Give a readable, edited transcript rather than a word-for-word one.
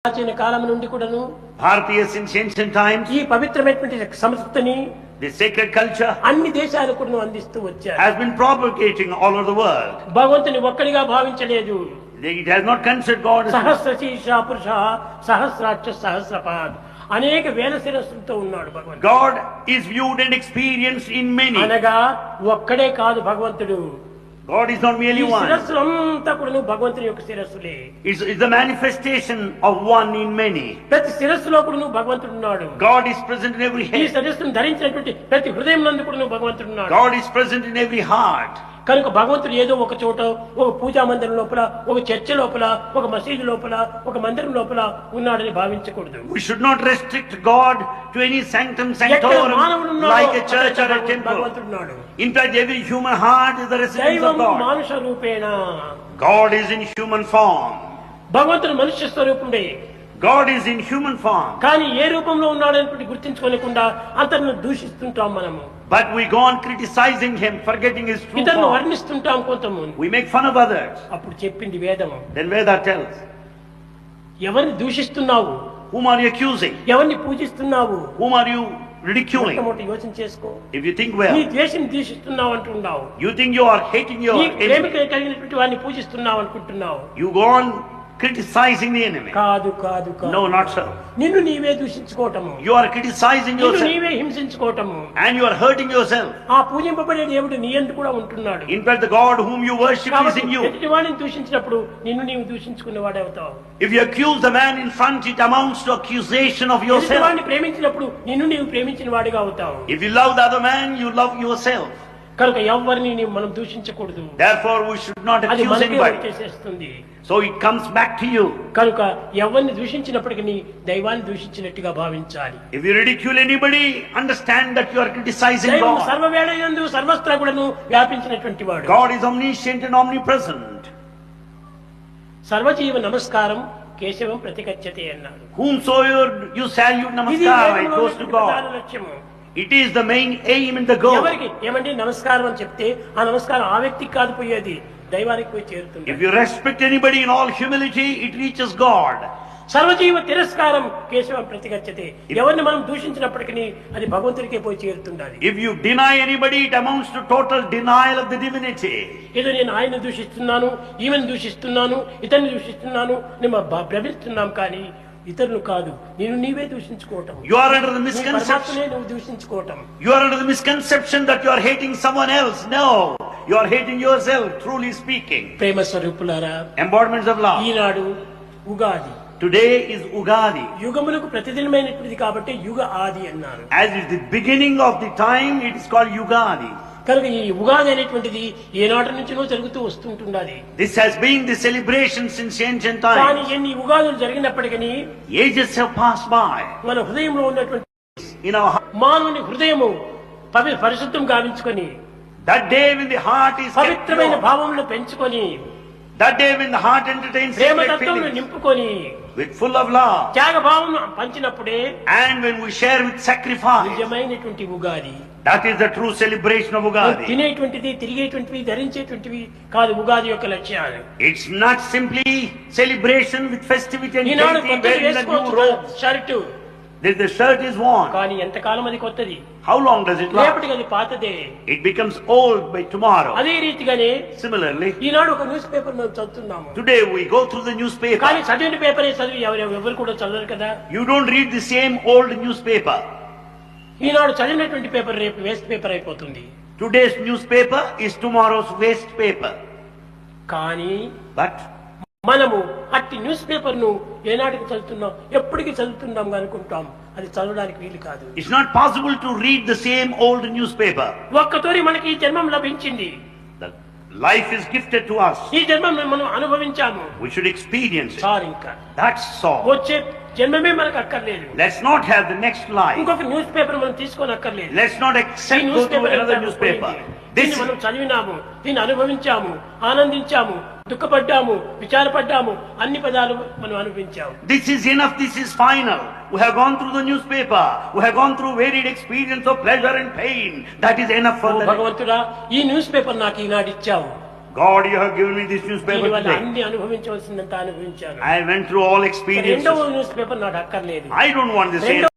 ప్రాచీన కాలం నుండి కూడాను Bharatiyas in ancient times, ఈ పవిత్రమైనటువంటి సంస్కృతిని the sacred culture అన్ని దేశాలకు కూడాను అందిస్తూ వచ్చారు. has been propagating all over the world. భగవంతుని ఒక్కడిగా భావించలేదు. It has not considered God as సహస్ర శీర్ష పురుష సహస్రాక్ష సహస్రపాద్ అనేక వేల శిరస్సులతో ఉన్నాడు భగవంతుడు. God is viewed and experienced in many. అనగా ఒక్కడే కాదు భగవంతుడు. God is not merely one. శిరస్సులంతా కూడాను భగవంతుని యొక్క శిరస్సులే. It's the manifestation of one in many. ప్రతి శిరస్సులో కూడాను భగవంతుడు ఉన్నాడు. God is present in every ఈ head. శిరస్సును ధరించినటువంటి ప్రతి హృదయం నందు కూడాను భగవంతుడు ఉన్నాడు. God is present in every heart. కనుక భగవంతుడు ఏదో ఒక చోట ఒక పూజా మందిరం లోపల ఒక చర్చ లోపల ఒక మసీదు లోపల ఒక మందిరం లోపల ఉన్నాడని భావించకూడదు. We should not restrict God to any sanctum sanctorum like a church or a temple. భగవంతుడు ఉన్నాడు. In fact, every human heart is the residence of దైవం God. మానుష రూపేణ. God is in human form. భగవంతుడు మనుష్య స్వరూపుడే. God is in human form. కానీ ఏ రూపంలో ఉన్నాడని గుర్తించుకోలేకుండా అంతను దూషిస్తుంటాం మనము. But we go on criticizing him, forgetting his true ఇతరులను form. వర్ణిస్తుంటాం కొంతమంది. We make fun of others. అప్పుడు చెప్పింది వేదము. Then Veda tells, ఎవరిని దూషిస్తున్నావు? whom are you accusing? ఎవరిని పూజిస్తున్నావు? Whom are you ridiculing? మొట్టమొదటి యోచన చేసుకో. If you think నీ well, ద్వేషం దూషిస్తున్నావు అంటున్నావు. you think you are hating your నీ ప్రేమిక enemy. కలిగినటువంటి వాడిని పూజిస్తున్నావు అనుకుంటున్నావు. You go on criticizing the enemy. కాదు కాదు కాదు. No, not so. నిన్ను నీవే దూషించుకోవటము. You are criticizing నిన్ను yourself నీవే హింసించుకోవటము. and you are hurting yourself. ఆ పూజింపబడే దేవుడు నీ యందు కూడా ఉంటున్నాడు. In fact, the God whom you worship is కాబట్టి in you. ఎదుటి వాడిని దూషించినప్పుడు నిన్ను నీవు దూషించుకునేవాడే అవుతావు. If you accuse the man in front, it amounts to accusation of ఎదుటి yourself. వాడిని ప్రేమించినప్పుడు నిన్ను నీవు ప్రేమించిన వాడిగా అవుతావు. If you love the other man, you love yourself. కనుక ఎవరిని నీవు మనం దూషించకూడదు. Therefore, we should not అది accuse మనకే anybody. వచ్చేసేస్తుంది. So it comes back to you. కనుక ఎవరిని దూషించినప్పటికీ దైవాన్ని దూషించినట్టుగా భావించాలి. If you ridicule anybody, understand that you are criticizing దైవం God. సర్వవేళయందు సర్వస్త్రగులను వ్యాపించినటువంటి వాడు. God is omniscient and omnipresent. సర్వజీవ నమస్కారం కేశవం ప్రతిగచ్చతే అన్నాడు. Whomsoever you salute, ఇది namaskar, it goes to ప్రధాన God. లక్ష్యము. It is the main aim and the goal. ఎవరికి ఏమండి నమస్కారం అని చెప్తే ఆ నమస్కారం ఆ వ్యక్తికి కాదు పోయేది, దైవానికి పోయి చేరుతుంది. If you respect anybody in all humility, it reaches God. సర్వజీవ తిరస్కారం కేశవం ప్రతిగచ్చతే. ఎవరిని మనం దూషించినప్పటికీ అది భగవంతుడికే పోయి చేరుతుండాలి. If you deny anybody, it amounts to total denial of the divinity. ఏదో నేను ఆయన్ని దూషిస్తున్నాను, ఈమెను దూషిస్తున్నాను, ఇతన్ని దూషిస్తున్నాను అని భ్రమిస్తున్నాం కానీ ఇతరులు కాదు, నేను నీవే దూషించుకోవటం. You are under the నీ misconception. పరమాత్మనే నువ్వు దూషించుకోవటం. You are under the misconception that you are hating someone else. No, you are hating yourself, truly speaking. ప్రేమ స్వరూపులారా, Embodiments of love. Eenadu Ugadi. Today is Ugadi. యుగములకు ప్రతిదినమైనటువంటిది కాబట్టి యుగ ఆది అన్నారు. As is the beginning of the time, it is called Ugadi. కనుక ఈ ఉగాది అనేటువంటిది ఏనాటి నుంచినో జరుగుతూ వస్తుంటున్నది. This has been the celebration since ancient కానీ times. ఎన్ని ఉగాదులు జరిగినప్పటికీ Ages have passed by. మన హృదయంలో ఉన్నటువంటి In our heart, మానవుని హృదయము పరిశుద్ధం గావించుకొని that day when the heart is kept పవిత్రమైన pure, భావములు పెంచుకొని that day when the heart entertains sacred ప్రేమతత్వమును feelings నింపుకొని with full of love, Tyaga భావమును పంచినప్పుడే and when we share with sacrifice, నిజమైనటువంటి Ugadi. that is the true celebration of Ugadi. తినేటువంటిది, తిరిగేటువంటివి, ధరించేటువంటివి కాదు ఉగాది యొక్క లక్ష్యాలు. It's not simply celebration with festivity and Eenadu gaiety, కొత్తది wearing the new వేసుకోవచ్చు robes. Shirt, The shirt is worn. కానీ ఎంతకాలం అది కొత్తది, How long does it last? రేపటికి అది పాతదే. It becomes old by tomorrow. అదే రీతిగానే Similarly, ఈనాడు ఒక న్యూస్ పేపర్ మనం చదువుతున్నాము. today we go through the newspaper. కానీ చదివిన పేపరే చదివి ఎవరు కూడా చదవరు కదా. You don't read the same old newspaper. ఈనాడు చదివినటువంటి పేపర్ రేపు వేస్ట్ పేపర్ అయిపోతుంది. Today's newspaper is tomorrow's waste paper. కానీ But మనము అట్టి న్యూస్ పేపర్ ను ఏనాటికి చదువుతున్నాం, ఎప్పటికీ చదువుతున్నాం అనుకుంటాం. అది చదవడానికి వీలు కాదు. it's not possible to read the same old newspaper. ఒక్కతోరి మనకి ఈ జన్మం లభించింది. The life is gifted to us. ఈ జన్మం మనం అనుభవించాము. We should experience it. Sir ఇంకా That's all. వచ్చే జన్మమే మనకు అక్కర్లేదు. Let's not have the next life. ఇంకొక న్యూస్ పేపర్ మనం తీసుకోని అక్కర్లేదు. Let's not ఈ accept go news to paper another newspaper. దీన్ని This మనం చదివినాము, దీన్ని అనుభవించాము, ఆనందించాము, దుఃఖపడ్డాము, విచారపడ్డాము, అన్ని పదాలు మనం అనుభవించాము. This is enough. This is final. We have gone through the newspaper. We have gone through varied experience of pleasure and pain. That is enough for the. భగవంతుడా, ఈ news paper నాకు ఈనాడు ఇచ్చావు. God, you have given me this newspaper దీనివల్ల today. అన్ని అనుభవించవలసిందంత అనుభవించాను. I went through all experiences. రెండవ news paper నాకు అక్కర్లేదు. I don't want this. రెండవ